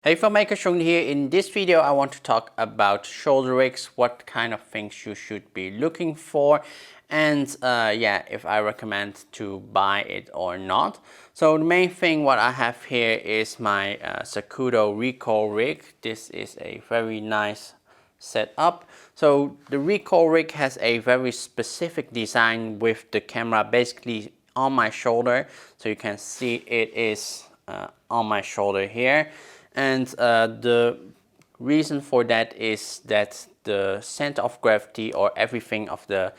Hey filmmaker, Chung here. In this video I want to talk about shoulder rigs, what kind of things you should be looking for, and yeah, if I recommend to buy it or not. So the main thing what I have here is my Zacuto Recoil rig. This is a very nice setup. So the Recoil rig has a very specific design with the camera basically on my shoulder. So you can see it is on my shoulder here. And the reason for that is that the center of gravity or everything of the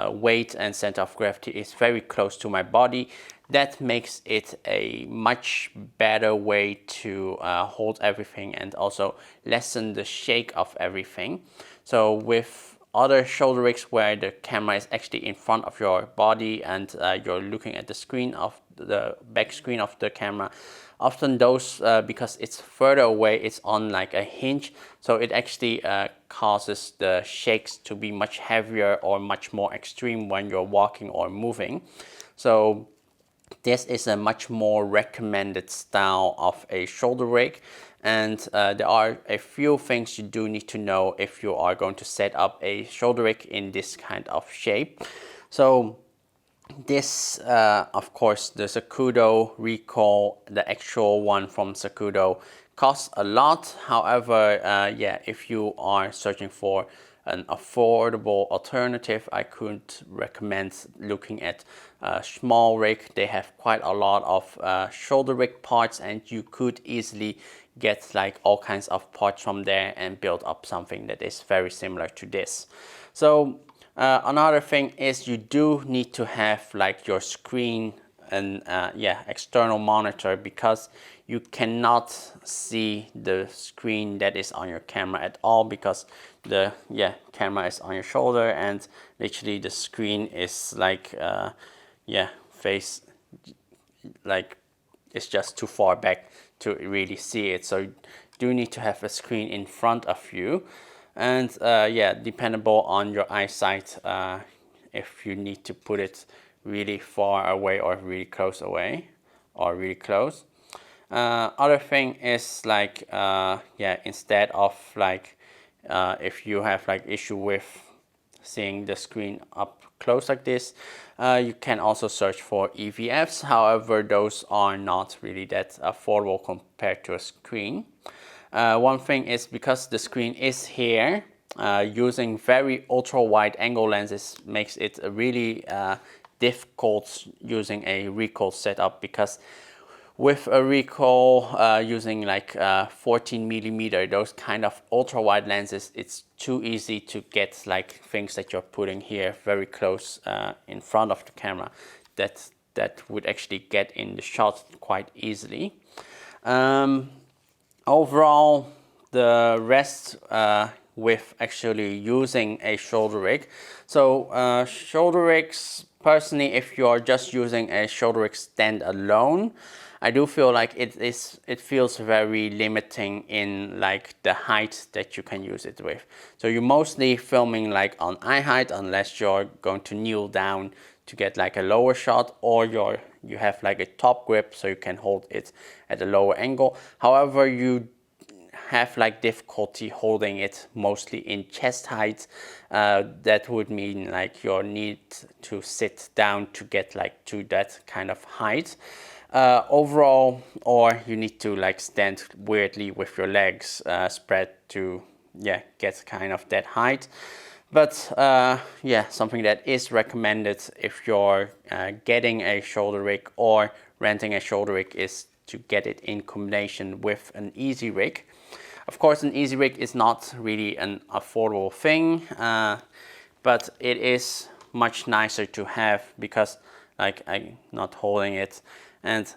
weight and center of gravity is very close to my body. That makes it a much better way to hold everything and also lessen the shake of everything. So with other shoulder rigs where the camera is actually in front of your body and you're looking at the screen of the back screen of the camera, often those because it's further away, it's on like a hinge, so it actually causes the shakes to be much heavier or much more extreme when you're walking or moving. So this is a much more recommended style of a shoulder rig, and there are a few things you do need to know if you are going to set up a shoulder rig in this kind of shape. So this, of course, the Zacuto Recoil, the actual one from Zacuto, costs a lot. However, yeah, if you are searching for an affordable alternative, I could recommend looking at a small rig. They have quite a lot of shoulder rig parts, and you could easily get like all kinds of parts from there and build up something that is very similar to this. So another thing is you do need to have like your screen and yeah, external monitor, because you cannot see the screen that is on your camera at all, because the camera is on your shoulder and literally the screen is like face like it's just too far back to really see it. So you do need to have a screen in front of you, and yeah, dependable on your eyesight, if you need to put it really far away or really close away or really close. Other thing is like yeah, instead of like if you have like issue with seeing the screen up close like this, you can also search for EVFs. However, those are not really that affordable compared to a screen. One thing is, because the screen is here, using very ultra wide angle lenses makes it really difficult using a recoil setup, because with a recoil using like 14 millimeter, those kind of ultra wide lenses, it's too easy to get like things that you're putting here very close in front of the camera that would actually get in the shot quite easily. Overall, the rest with actually using a shoulder rig. So shoulder rigs, personally, if you are just using a shoulder rig stand alone, I do feel like it feels very limiting in like the height that you can use it with. So you're mostly filming like on eye height, unless you're going to kneel down to get like a lower shot, or you have like a top grip so you can hold it at a lower angle. However, you have like difficulty holding it mostly in chest height. That would mean like you need to sit down to get like to that kind of height. Overall, or you need to like stand weirdly with your legs spread to get kind of that height. But yeah, something that is recommended if you're getting a shoulder rig or renting a shoulder rig is to get it in combination with an Easyrig. Of course, an Easyrig is not really an affordable thing, but it is much nicer to have, because like I'm not holding it and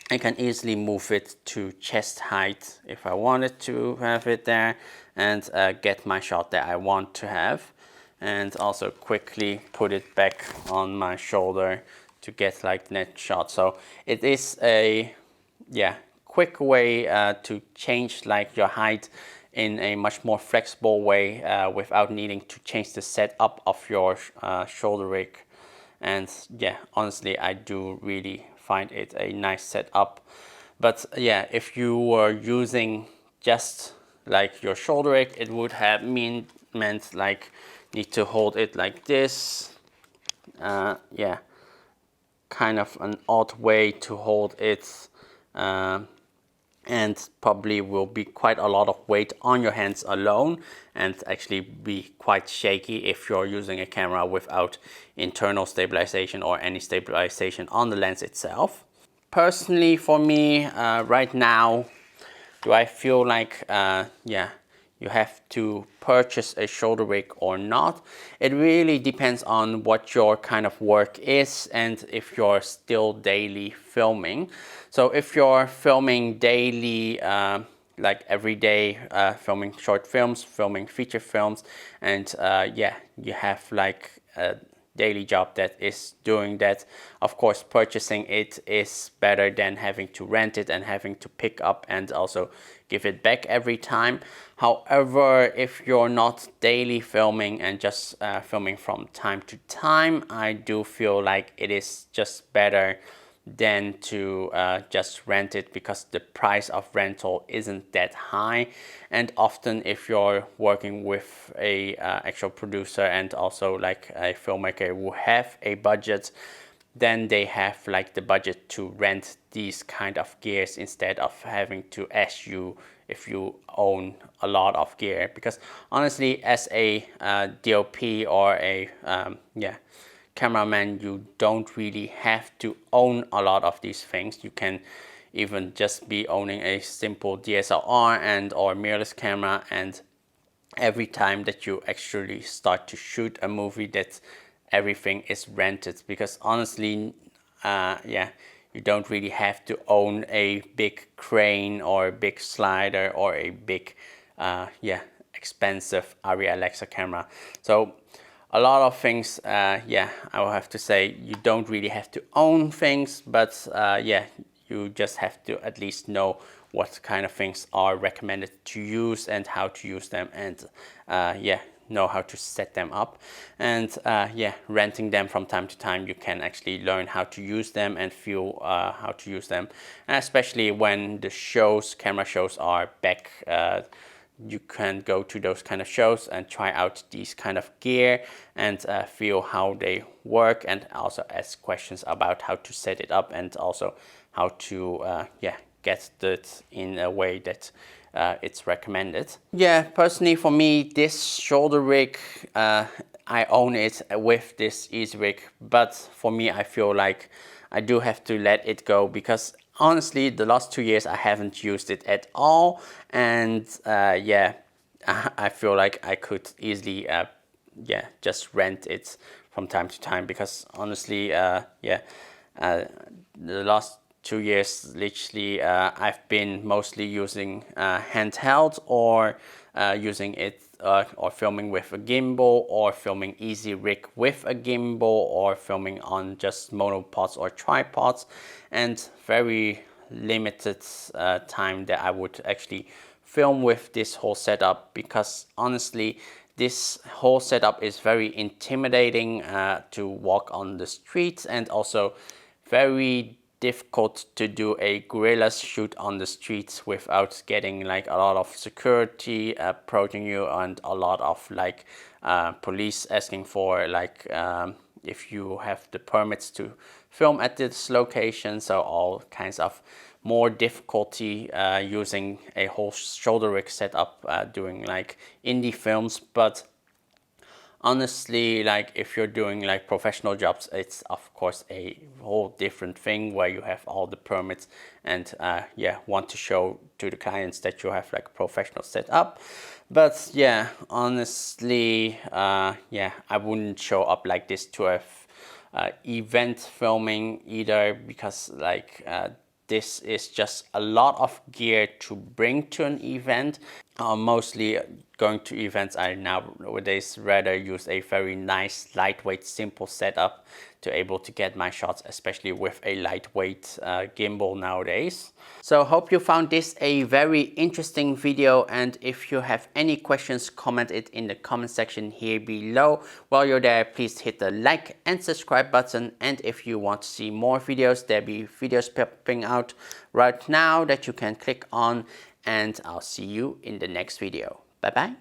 I can easily move it to chest height if I wanted to have it there, and get my shot that I want to have, and also quickly put it back on my shoulder to get like net shot. So it is a quick way to change like your height in a much more flexible way without needing to change the setup of your shoulder rig. And yeah, honestly, I do really find it a nice setup. But yeah, if you were using just like your shoulder rig, it would have meant like need to hold it like this. Yeah, kind of an odd way to hold it, and probably will be quite a lot of weight on your hands alone, and actually be quite shaky if you're using a camera without internal stabilization or any stabilization on the lens itself. Personally, for me, right now, do I feel like, yeah, you have to purchase a shoulder rig or not? It really depends on what your kind of work is and if you're still daily filming. So if you're filming daily, like every day, filming short films, filming feature films, and yeah, you have like a daily job that is doing that, of course purchasing it is better than having to rent it and having to pick up and also give it back every time. However, if you're not daily filming and just filming from time to time, I do feel like it is just better than to just rent it, because the price of rental isn't that high. And often if you're working with a actual producer and also like a filmmaker who have a budget, then they have like the budget to rent these kind of gears instead of having to ask you if you own a lot of gear. Because honestly, as a DOP or a yeah, cameraman, you don't really have to own a lot of these things. You can even just be owning a simple DSLR and or mirrorless camera, and every time that you actually start to shoot a movie, that everything is rented. Because honestly, yeah, you don't really have to own a big crane or a big slider or a big yeah, expensive Arri Alexa camera. So a lot of things, yeah, I will have to say you don't really have to own things, but yeah, you just have to at least know what kind of things are recommended to use and how to use them, and yeah, know how to set them up. And yeah, renting them from time to time, you can actually learn how to use them and feel how to use them. And especially when the camera shows are back, you can go to those kind of shows and try out these kind of gear and feel how they work, and also ask questions about how to set it up and also how to yeah, get it in a way that it's recommended. Yeah, personally for me, this shoulder rig, I own it with this Easyrig, but for me, I feel like I do have to let it go, because honestly, the last 2 years I haven't used it at all, and yeah, I feel like I could easily yeah, just rent it from time to time, because honestly, yeah, the last 2 years, literally, I've been mostly using handheld or using it or filming with a gimbal, or filming Easyrig with a gimbal, or filming on just monopods or tripods, and very limited time that I would actually film with this whole setup, because honestly, this whole setup is very intimidating to walk on the streets, and also very difficult to do a guerrilla shoot on the streets without getting like a lot of security approaching you, and a lot of like police asking for like if you have the permits to film at this location. So all kinds of more difficulty using a whole shoulder rig setup doing like indie films. But honestly, like if you're doing like professional jobs, it's of course a whole different thing where you have all the permits and yeah, want to show to the clients that you have like professional setup. But yeah, honestly, yeah, I wouldn't show up like this to a event filming either, because like this is just a lot of gear to bring to an event. Mostly going to events, I nowadays rather use a very nice, lightweight, simple setup to able to get my shots, especially with a lightweight gimbal nowadays. So hope you found this a very interesting video, and if you have any questions, comment it in the comment section here below. While you're there, please hit the like and subscribe button, and if you want to see more videos, there'll be videos popping out right now that you can click on, and I'll see you in the next video. Bye bye.